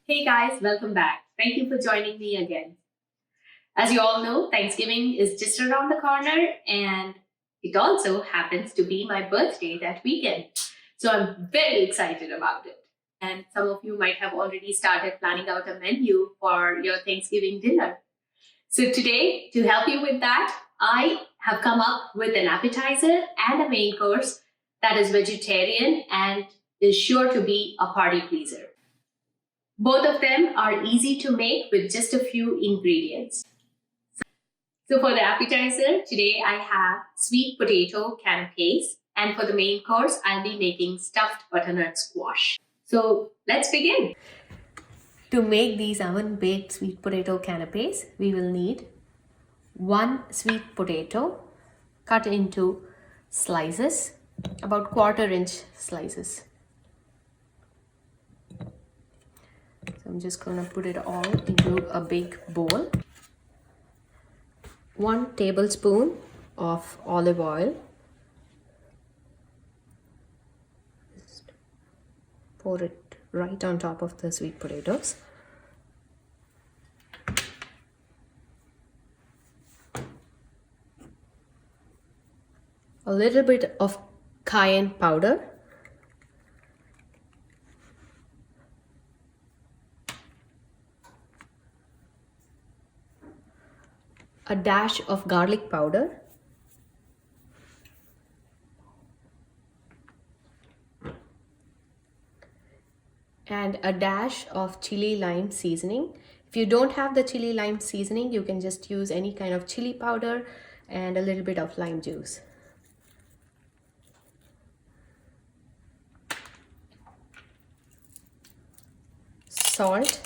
Hey guys, welcome back. Thank you for joining me again. As you all know, Thanksgiving is just around the corner and it also happens to be my birthday that weekend. So I'm very excited about it. And some of you might have already started planning out a menu for your Thanksgiving dinner. So today, to help you with that, I have come up with an appetizer and a main course that is vegetarian and is sure to be a party pleaser. Both of them are easy to make with just a few ingredients. So for the appetizer, today I have sweet potato canapés, and for the main course, I'll be making stuffed butternut squash. So let's begin. To make these oven-baked sweet potato canapés, we will need 1 sweet potato cut into slices, about 1/4-inch slices. So I'm just going to put it all into a big bowl. 1 tablespoon of olive oil. Just pour it right on top of the sweet potatoes. A little bit of cayenne powder. A dash of garlic powder, and a dash of chili lime seasoning. If you don't have the chili lime seasoning, you can just use any kind of chili powder and a little bit of lime juice. Salt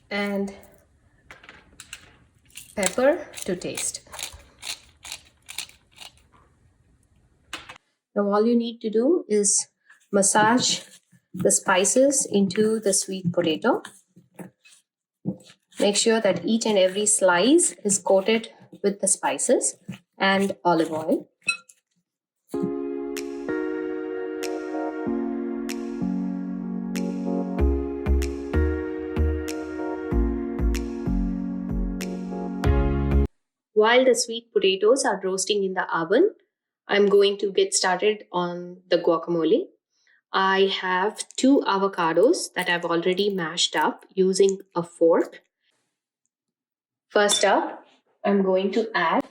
and pepper to taste. Now all you need to do is massage the spices into the sweet potato. Make sure that each and every slice is coated with the spices and olive oil. While the sweet potatoes are roasting in the oven, I'm going to get started on the guacamole. I have 2 avocados that I've already mashed up using a fork. First up, I'm going to add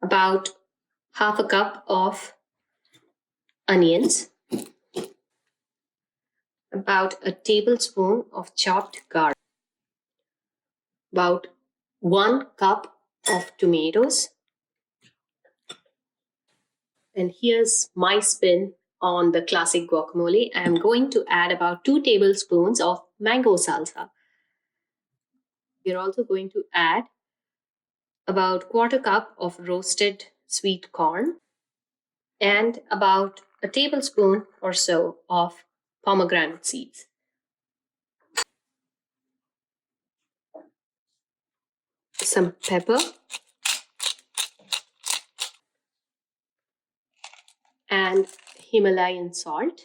about 1/2 cup of onions, about a tablespoon of chopped garlic, about 1 cup of tomatoes. And here's my spin on the classic guacamole. I'm going to add about 2 tablespoons of mango salsa. We're also going to add about 1/4 cup of roasted sweet corn and about a tablespoon or so of pomegranate seeds. Some pepper and Himalayan salt.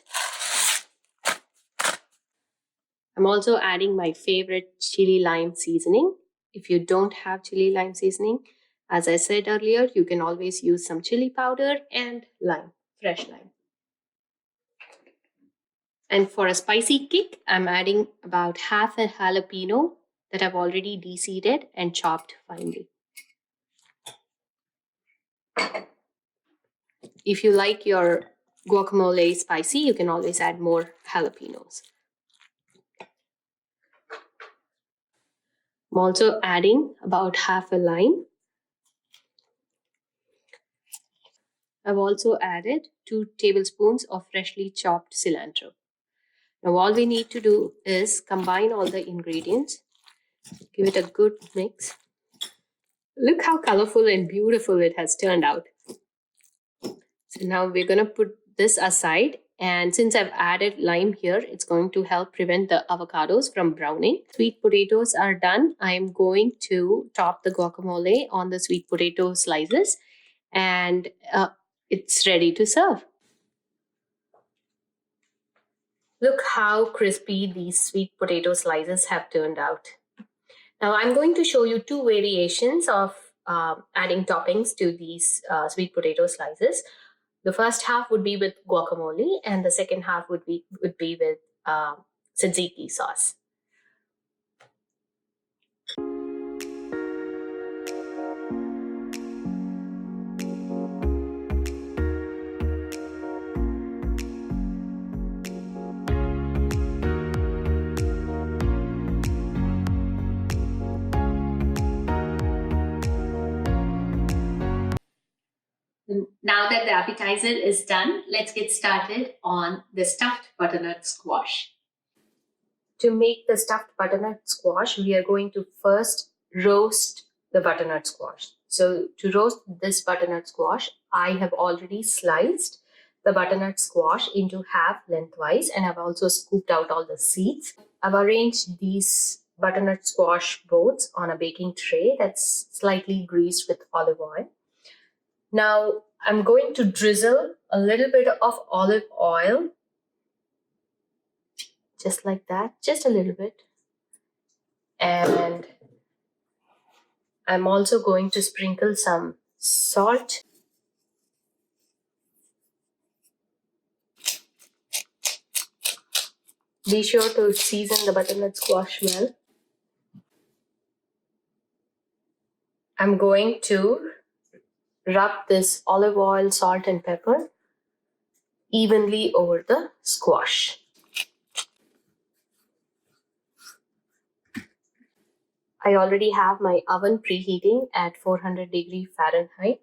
I'm also adding my favorite chili lime seasoning. If you don't have chili lime seasoning, as I said earlier, you can always use some chili powder and lime, fresh lime. And for a spicy kick, I'm adding about 1/2 a jalapeno that I've already de-seeded and chopped finely. If you like your guacamole spicy, you can always add more jalapenos. I'm also adding about 1/2 a lime. I've also added 2 tablespoons of freshly chopped cilantro. Now all we need to do is combine all the ingredients, give it a good mix. Look how colorful and beautiful it has turned out. So now we're going to put this aside, and since I've added lime here, it's going to help prevent the avocados from browning. Sweet potatoes are done. I'm going to top the guacamole on the sweet potato slices, and it's ready to serve. Look how crispy these sweet potato slices have turned out. Now I'm going to show you two variations of adding toppings to these sweet potato slices. The first half would be with guacamole, and the second half would be with tzatziki sauce. Now that the appetizer is done, let's get started on the stuffed butternut squash. To make the stuffed butternut squash, we are going to first roast the butternut squash. So to roast this butternut squash, I have already sliced the butternut squash into half lengthwise, and I've also scooped out all the seeds. I've arranged these butternut squash boats on a baking tray that's slightly greased with olive oil. Now I'm going to drizzle a little bit of olive oil, just like that, just a little bit. And I'm also going to sprinkle some salt. Be sure to season the butternut squash well. I'm going to rub this olive oil, salt, and pepper evenly over the squash. I already have my oven preheating at 400 degrees Fahrenheit.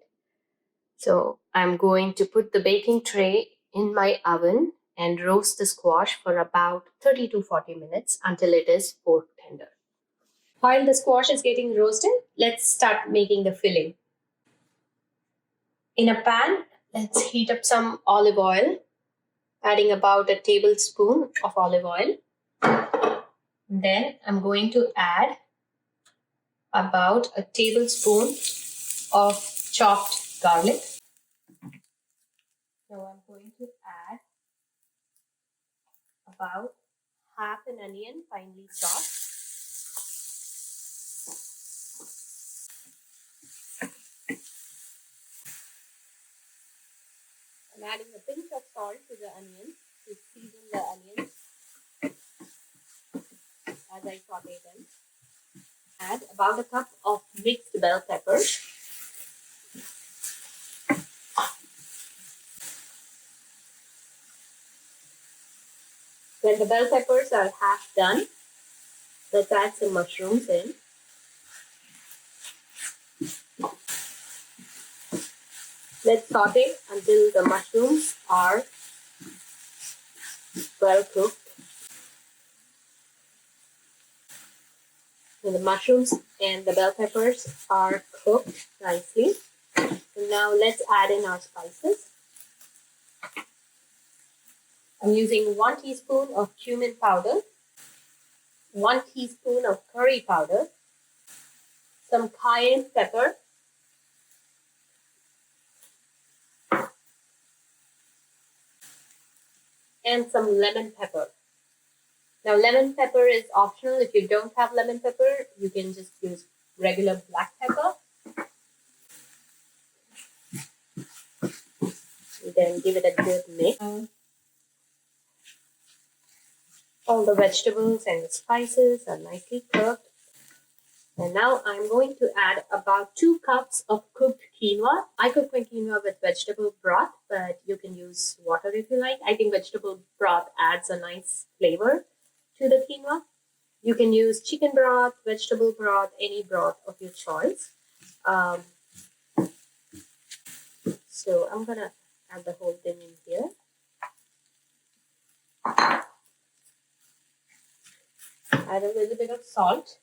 So I'm going to put the baking tray in my oven and roast the squash for about 30 to 40 minutes until it is pork tender. While the squash is getting roasted, let's start making the filling. In a pan, let's heat up some olive oil, adding about a tablespoon of olive oil. Then I'm going to add about a tablespoon of chopped garlic. Now I'm going to add about half an onion finely chopped. I'm adding a pinch of salt to the onion to season the onions as I saute them. Add about a cup of mixed bell peppers. When the bell peppers are half done, let's add some mushrooms in. Let's saute until the mushrooms are well cooked. When the mushrooms and the bell peppers are cooked nicely, so now let's add in our spices. I'm using 1 teaspoon of cumin powder, 1 teaspoon of curry powder, some cayenne pepper, and some lemon pepper. Now lemon pepper is optional. If you don't have lemon pepper, you can just use regular black pepper. Then give it a good mix. All the vegetables and the spices are nicely cooked. And now I'm going to add about 2 cups of cooked quinoa. I cook my quinoa with vegetable broth, but you can use water if you like. I think vegetable broth adds a nice flavor to the quinoa. You can use chicken broth, vegetable broth, any broth of your choice. So I'm gonna add the whole thing in here. Add a little bit of salt.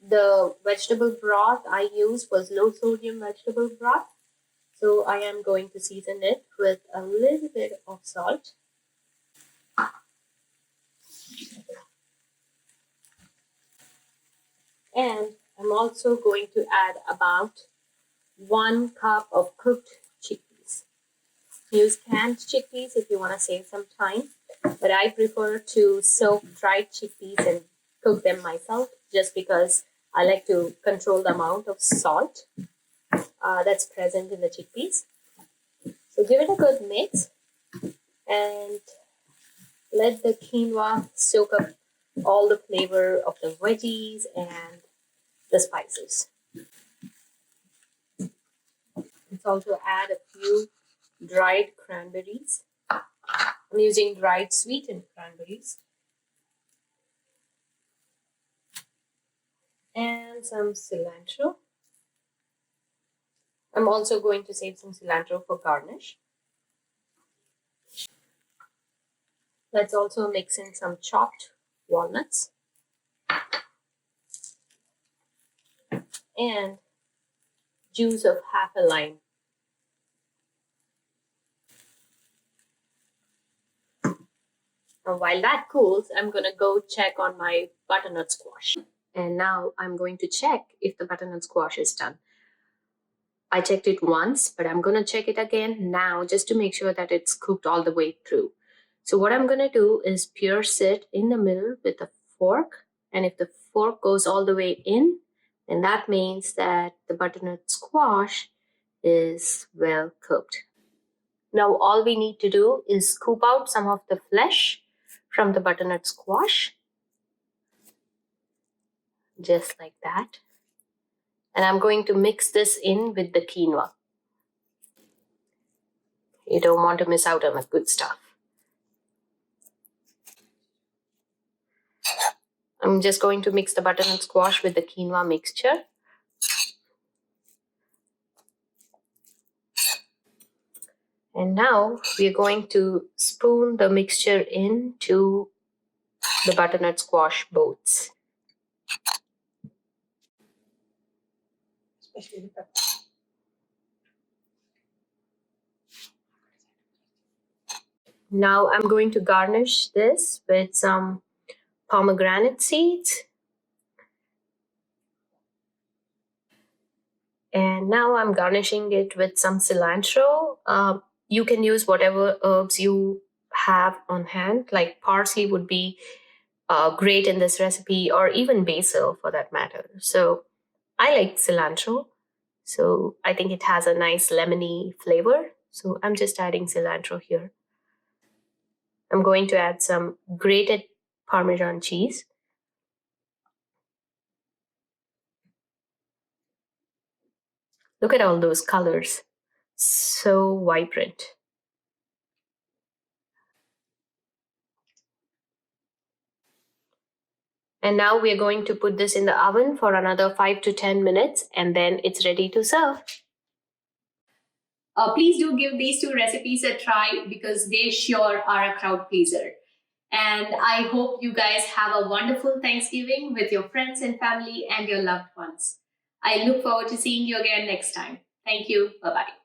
The vegetable broth I used was low sodium vegetable broth. So I am going to season it with a little bit of salt. And I'm also going to add about 1 cup of cooked chickpeas. Use canned chickpeas if you want to save some time. but I prefer to soak dried chickpeas and cook them myself just because I like to control the amount of salt that's present in the chickpeas. So give it a good mix and let the quinoa soak up all the flavor of the veggies and the spices. Let's also add a few dried cranberries. I'm using dried sweetened cranberries. And some cilantro. I'm also going to save some cilantro for garnish. Let's also mix in some chopped walnuts and juice of half a lime. Now while that cools, I'm going to go check on my butternut squash. And now I'm going to check if the butternut squash is done. I checked it once, but I'm going to check it again now just to make sure that it's cooked all the way through. So what I'm going to do is pierce it in the middle with a fork. And if the fork goes all the way in, then that means that the butternut squash is well cooked. Now all we need to do is scoop out some of the flesh from the butternut squash. Just like that. And I'm going to mix this in with the quinoa. You don't want to miss out on the good stuff. I'm just going to mix the butternut squash with the quinoa mixture. And now we're going to spoon the mixture into the butternut squash boats. Especially the pepper. Now I'm going to garnish this with some pomegranate seeds. And now I'm garnishing it with some cilantro. You can use whatever herbs you have on hand, like parsley would be great in this recipe, or even basil for that matter. So I like cilantro. So I think it has a nice lemony flavor. So I'm just adding cilantro here. I'm going to add some grated Parmesan cheese. Look at all those colors. So vibrant. And now we're going to put this in the oven for another 5 to 10 minutes and then it's ready to serve. Please do give these two recipes a try because they sure are a crowd pleaser. And I hope you guys have a wonderful Thanksgiving with your friends and family and your loved ones. I look forward to seeing you again next time. Thank you. Bye-bye.